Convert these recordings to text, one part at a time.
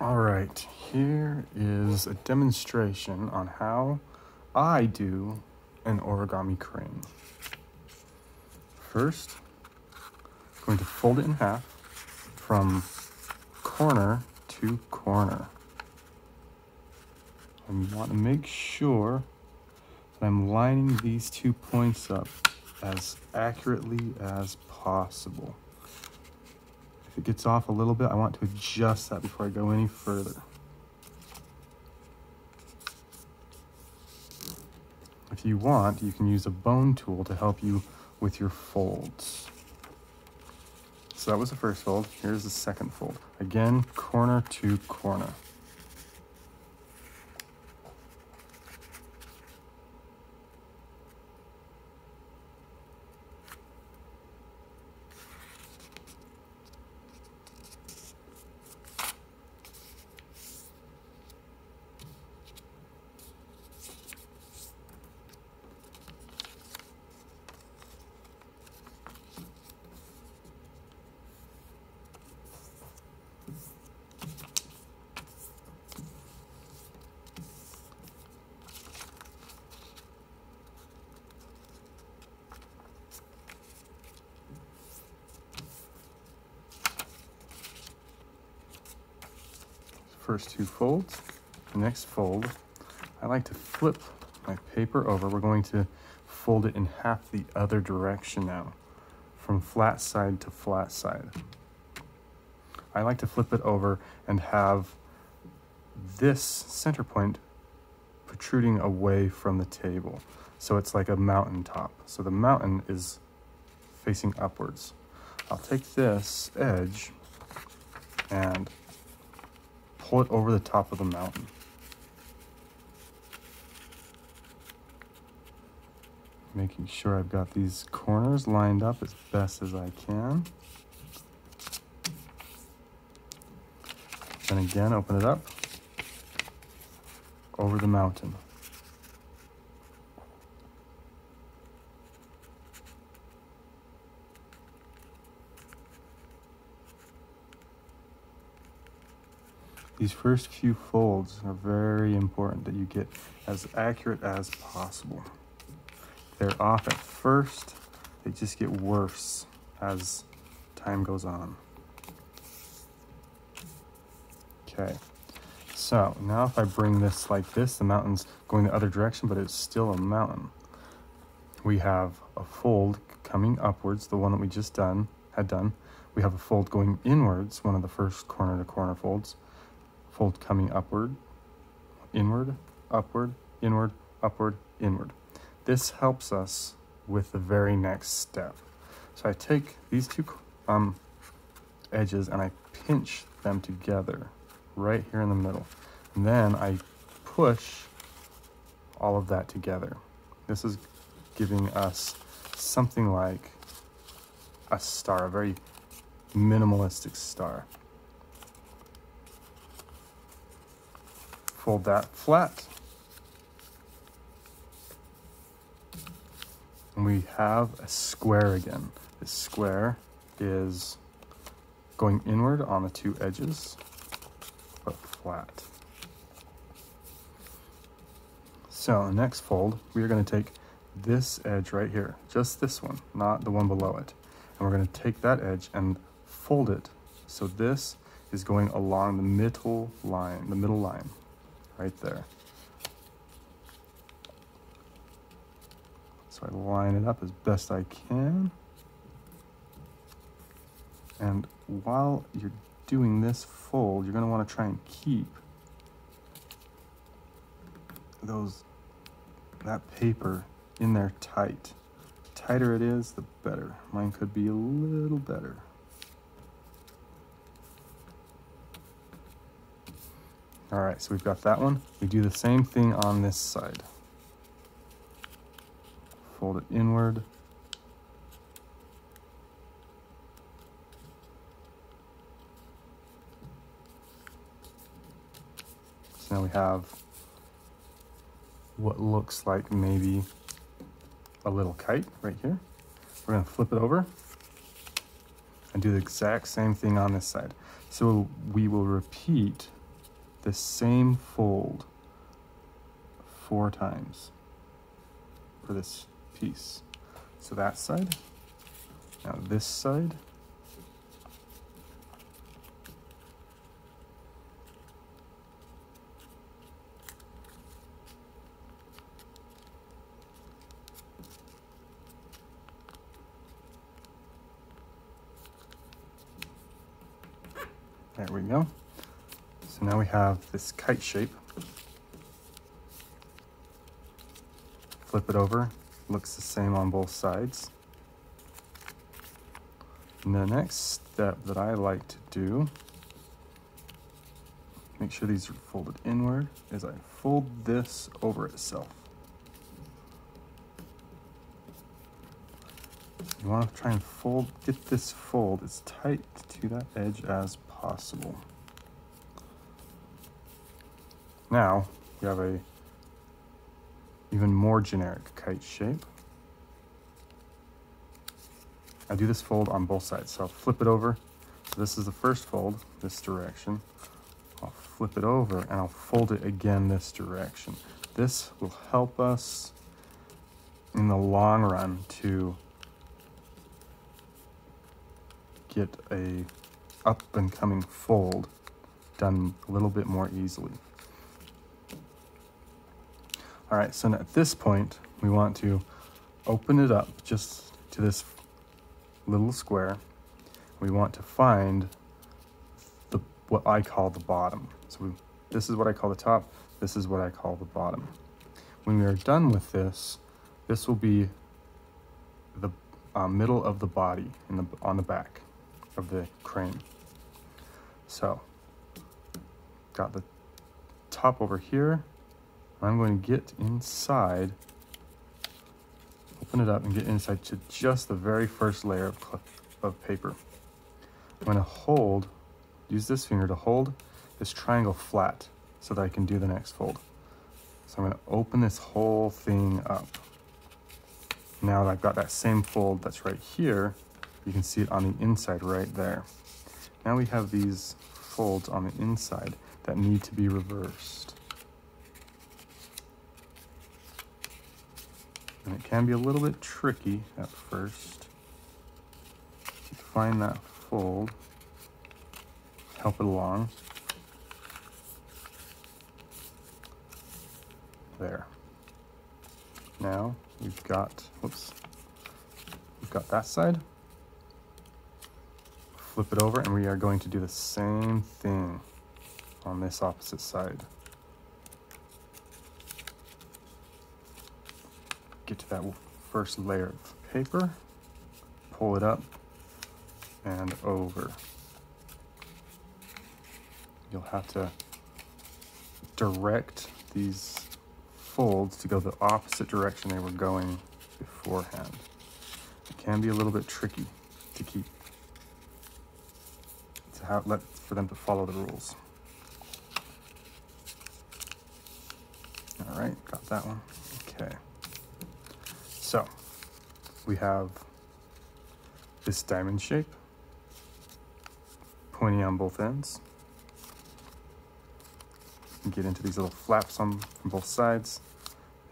All right, here is a demonstration on how I do an origami crane. First, I'm going to fold it in half from corner to corner. And you want to make sure that I'm lining these 2 points up as accurately as possible. If it gets off a little bit, I want to adjust that before I go any further. If you want, you can use a bone tool to help you with your folds. So that was the first fold. Here's the second fold. Again, corner to corner. First 2 folds. The next fold, I like to flip my paper over. We're going to fold it in half the other direction now, from flat side to flat side. I like to flip it over and have this center point protruding away from the table. So it's like a mountain top. So the mountain is facing upwards. I'll take this edge and pull it over the top of the mountain. Making sure I've got these corners lined up as best as I can. Then again, open it up over the mountain. These first few folds are very important that you get as accurate as possible. If they're off at first, they just get worse as time goes on. Okay, so now if I bring this like this, the mountain's going the other direction, but it's still a mountain. We have a fold coming upwards, the one that we just had done. We have a fold going inwards, one of the first corner to corner folds. Fold coming upward, inward, upward, inward, upward, inward. This helps us with the very next step. So I take these 2 edges and I pinch them together right here in the middle. And then I push all of that together. This is giving us something like a star, a very minimalistic star. Fold that flat. And we have a square again. This square is going inward on the 2 edges, but flat. So the next fold, we are going to take this edge right here, just this one, not the one below it. And we're going to take that edge and fold it. So this is going along the middle line. Right there. So I line it up as best I can. And while you're doing this fold, you're going to want to try and keep that paper in there tight. The tighter it is, the better. Mine could be a little better. All right, so we've got that one. We do the same thing on this side. Fold it inward. So now we have what looks like maybe a little kite right here. We're going to flip it over and do the exact same thing on this side. So we will repeat this same fold 4 times for this piece. So that side, now this side, there we go. So now we have this kite shape. Flip it over, looks the same on both sides. And the next step that I like to do, make sure these are folded inward, is I fold this over itself. You want to try and get this fold as tight to that edge as possible. Now we have a even more generic kite shape. I do this fold on both sides, so I'll flip it over. So this is the first fold, this direction. I'll flip it over and I'll fold it again this direction. This will help us in the long run to get a up and coming fold done a little bit more easily. All right, so at this point, we want to open it up just to this little square. We want to find what I call the bottom. So this is what I call the top, this is what I call the bottom. When we are done with this, this will be the middle of the body on the back of the crane. So, got the top over here. I'm going to get inside, open it up and get inside to just the very first layer of paper. I'm going to use this finger to hold this triangle flat so that I can do the next fold. So I'm going to open this whole thing up. Now that I've got that same fold that's right here, you can see it on the inside right there. Now we have these folds on the inside that need to be reversed. And it can be a little bit tricky at first to find that fold, help it along. There. Now we've got that side. Flip it over and we are going to do the same thing on this opposite side. Get to that first layer of paper, pull it up and over. You'll have to direct these folds to go the opposite direction they were going beforehand. It can be a little bit tricky to keep, for them to follow the rules. All right, got that one. Okay. So we have this diamond shape, pointy on both ends. You get into these little flaps from both sides.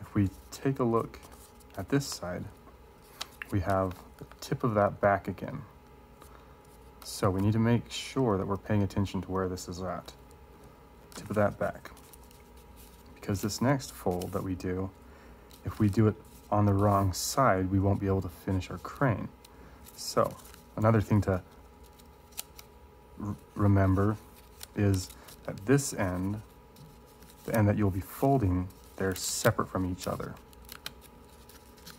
If we take a look at this side, we have the tip of that back again. So we need to make sure that we're paying attention to where this is at. Tip of that back. Because this next fold that we do, if we do it on the wrong side, we won't be able to finish our crane. So another thing to remember is that this end, the end that you'll be folding, they're separate from each other.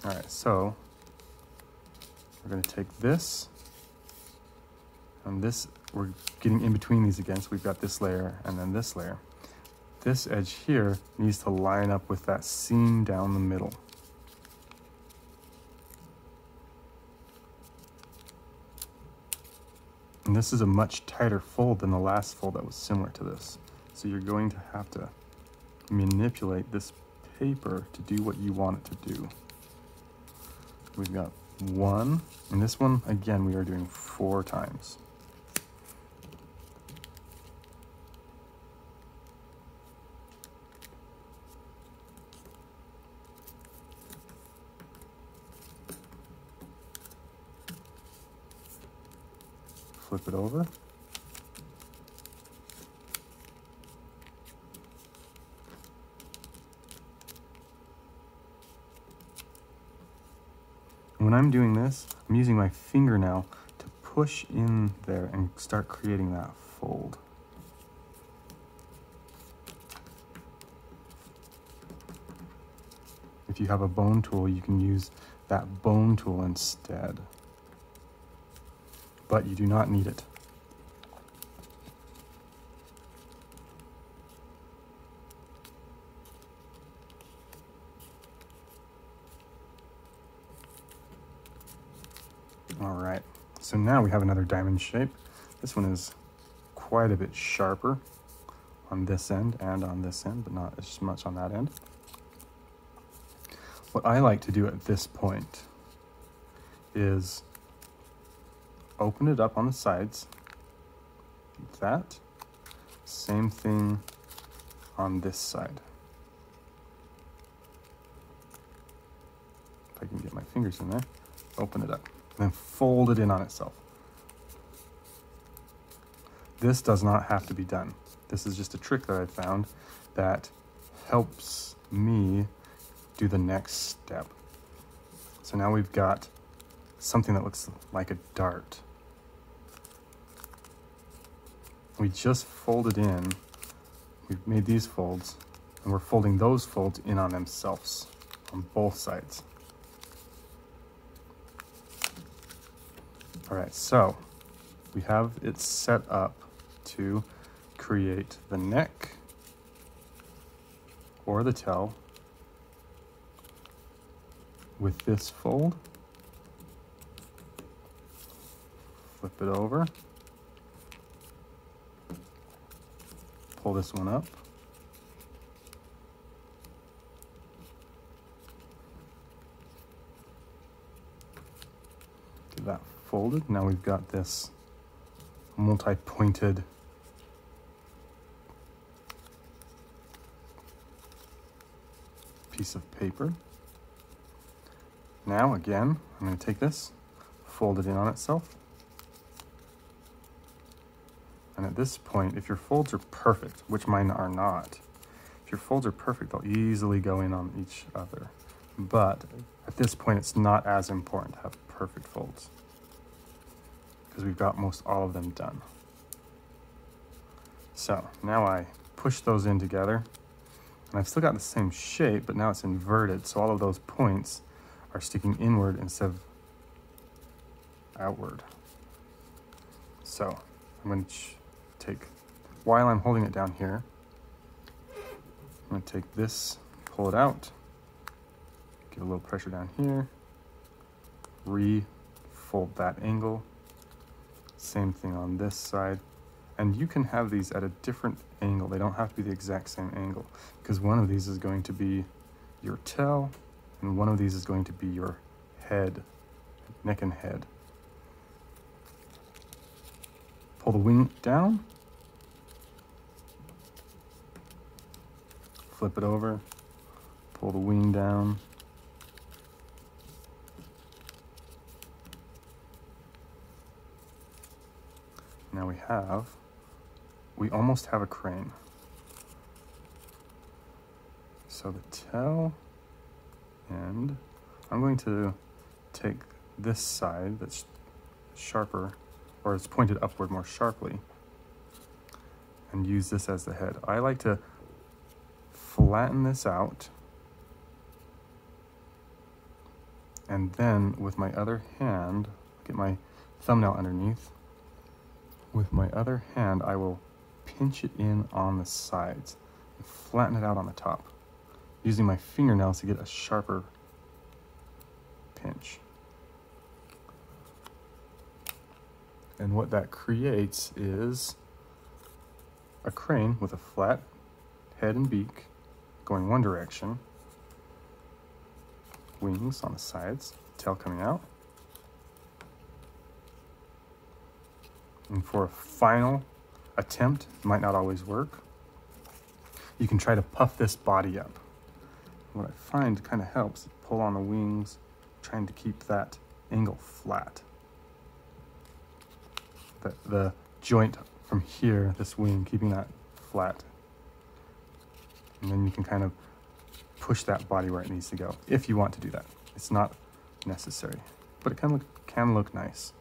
All right, so we're going to take this, and this, we're getting in between these again, so we've got this layer and then this layer. This edge here needs to line up with that seam down the middle. And this is a much tighter fold than the last fold that was similar to this. So you're going to have to manipulate this paper to do what you want it to do. We've got one, and this one, again, we are doing 4 times. flip it over. When I'm doing this, I'm using my finger now to push in there and start creating that fold. If you have a bone tool, you can use that bone tool instead, but you do not need it. All right, so now we have another diamond shape. This one is quite a bit sharper on this end and on this end, but not as much on that end. What I like to do at this point is open it up on the sides, like that. Same thing on this side. If I can get my fingers in there, open it up, and then fold it in on itself. This does not have to be done. This is just a trick that I found that helps me do the next step. So now we've got something that looks like a dart. We just folded in, we've made these folds, and we're folding those folds in on themselves on both sides. All right, so we have it set up to create the neck or the tail with this fold. Flip it over, pull this one up, get that folded. Now we've got this multi-pointed piece of paper. Now again, I'm going to take this, fold it in on itself. And at this point, if your folds are perfect, which mine are not, if your folds are perfect, they'll easily go in on each other. But at this point, it's not as important to have perfect folds because we've got most all of them done. So now I push those in together, and I've still got the same shape, but now it's inverted. So all of those points are sticking inward instead of outward. So I'm going to take, while I'm holding it down here, I'm going to take this, pull it out, give a little pressure down here, re-fold that angle, same thing on this side. And you can have these at a different angle. They don't have to be the exact same angle, because one of these is going to be your tail, and one of these is going to be your head, neck and head. Pull the wing down, flip it over, pull the wing down, now we almost have a crane. So the tail end, I'm going to take this side that's sharper, or it's pointed upward more sharply, and use this as the head. I like to flatten this out, and then with my other hand, get my thumbnail underneath, with my other hand I will pinch it in on the sides and flatten it out on the top, using my fingernails to get a sharper pinch. And what that creates is a crane with a flat head and beak going one direction, wings on the sides, tail coming out. And for a final attempt, it might not always work, you can try to puff this body up. What I find kind of helps is pull on the wings, trying to keep that angle flat. the joint from here, this wing, keeping that flat. And then you can kind of push that body where it needs to go, if you want to do that. It's not necessary, but it can look nice.